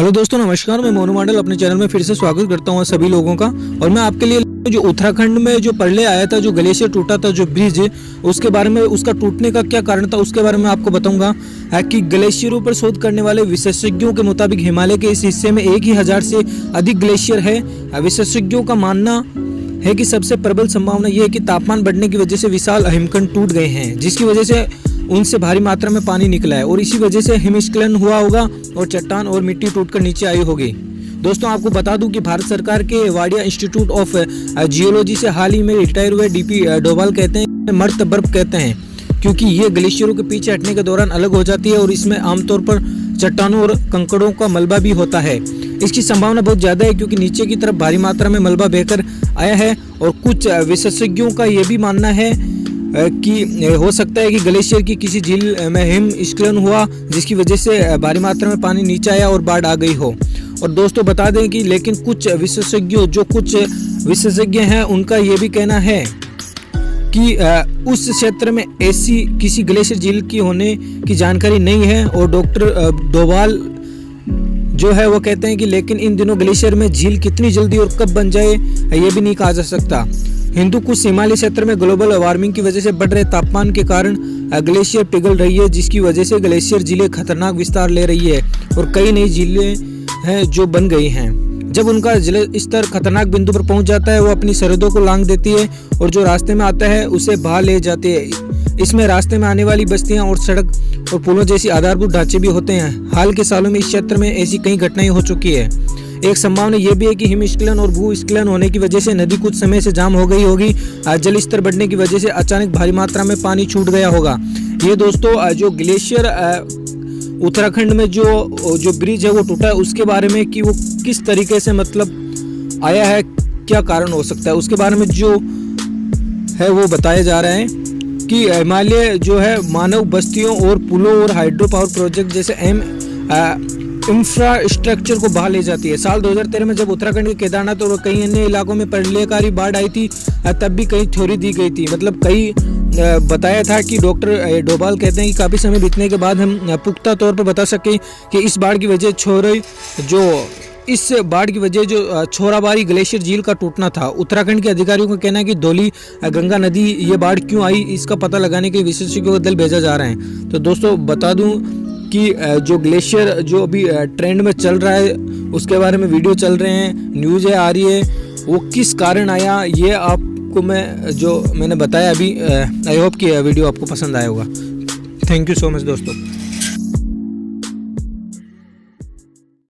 Hello दोस्तों, नमस्कार। मैं मोनू मॉडल अपने चैनल में फिर से स्वागत करता हूँ सभी लोगों का। और मैं आपके लिए जो उत्तराखंड में जो प्रलय आया था, जो ग्लेशियर टूटा था, जो ब्रिज, उसके बारे में, उसका टूटने का क्या कारण था, उसके बारे में आपको बताऊंगा। कि ग्लेशियरों पर शोध करने वाले विशेषज्ञों के मुताबिक हिमालय के इस हिस्से में 1,000 से अधिक ग्लेशियर है। विशेषज्ञों का मानना है कि सबसे प्रबल संभावना यह है कि तापमान बढ़ने की वजह से विशाल हिमखंड टूट गए हैं, जिसकी वजह से उनसे भारी मात्रा में पानी निकला है और इसी वजह से हिमस्खलन हुआ होगा और चट्टान और मिट्टी टूटकर नीचे आई होगी। दोस्तों, आपको बता दूं कि भारत सरकार के वाडिया इंस्टीट्यूट ऑफ जियोलॉजी से हाल ही में रिटायर हुए डीपी डोभाल कहते हैं मर्त बर्फ कहते हैं, क्योंकि ये ग्लेशियरों के पीछे हटने के दौरान अलग हो जाती है और इसमें आमतौर पर चट्टानों और कंकड़ों का मलबा भी होता है। इसकी संभावना बहुत ज़्यादा है क्योंकि नीचे की तरफ भारी मात्रा में मलबा बहकर आया है। और कुछ विशेषज्ञों का यह भी मानना है कि हो सकता है कि ग्लेशियर की किसी झील में हिमस्खलन हुआ, जिसकी वजह से भारी मात्रा में पानी नीचे आया और बाढ़ आ गई हो। और दोस्तों, बता दें कि लेकिन कुछ विशेषज्ञ हैं, उनका ये भी कहना है कि उस क्षेत्र में ऐसी किसी ग्लेशियर झील की होने की जानकारी नहीं है। और डॉक्टर डोभाल जो है वो कहते हैं कि लेकिन इन दिनों ग्लेशियर में झील कितनी जल्दी और कब बन जाए ये भी नहीं कहा जा सकता। हिंदू कुछ हिमालय क्षेत्र में ग्लोबल वार्मिंग की वजह से बढ़ रहे तापमान के कारण ग्लेशियर पिघल रही है, जिसकी वजह से ग्लेशियर झीलें खतरनाक विस्तार ले रही है और कई नई झीलें हैं जो बन गई हैं। जब उनका जल स्तर खतरनाक बिंदु पर पहुंच जाता है, वो अपनी सरहदों को लांघ देती है और जो रास्ते में आता है उसे बहा ले जाती है। इसमें रास्ते में आने वाली बस्तियां और सड़क और पुलों जैसी आधारभूत ढांचे भी होते हैं। हाल के सालों में इस क्षेत्र में ऐसी कई घटनाएं हो चुकी है। एक संभावना यह भी है कि हिमस्खलन और भूस्खलन होने की वजह से नदी कुछ समय से जाम हो गई होगी। जल स्तर बढ़ने की वजह से अचानक भारी मात्रा में पानी छूट गया होगा। ये दोस्तों, जो ग्लेशियर उत्तराखंड में जो ब्रिज है वो टूटा है, उसके बारे में कि वो किस तरीके से मतलब आया है, क्या कारण हो सकता है, उसके बारे में जो है वो बताया जा रहा है कि हिमालय जो है मानव बस्तियों और पुलों और हाइड्रो पावर प्रोजेक्ट जैसे इंफ्रास्ट्रक्चर को बहा ले जाती है। साल 2013 में जब उत्तराखंड के केदारनाथ और कई अन्य इलाकों में प्रलयकारी बाढ़ आई थी, तब भी कई थ्योरी दी गई थी, मतलब कई बताया था कि डॉक्टर डोभाल कहते हैं कि काफ़ी समय बीतने के बाद हम पुख्ता तौर पर बता सकें कि इस बाढ़ की वजह जो छोराबाड़ी ग्लेशियर झील का टूटना था। उत्तराखंड के अधिकारियों का कहना है कि धौली गंगा नदी ये बाढ़ क्यों आई, इसका पता लगाने के विशेषज्ञों का दल भेजा जा रहा है। तो दोस्तों, बता दूं कि जो ग्लेशियर जो अभी ट्रेंड में चल रहा है, उसके बारे में वीडियो चल रहे हैं, न्यूज़ आ रही है, वो किस कारण आया ये आपको मैंने बताया अभी। आई होप कि वीडियो आपको पसंद आया होगा। थैंक यू सो मच दोस्तों।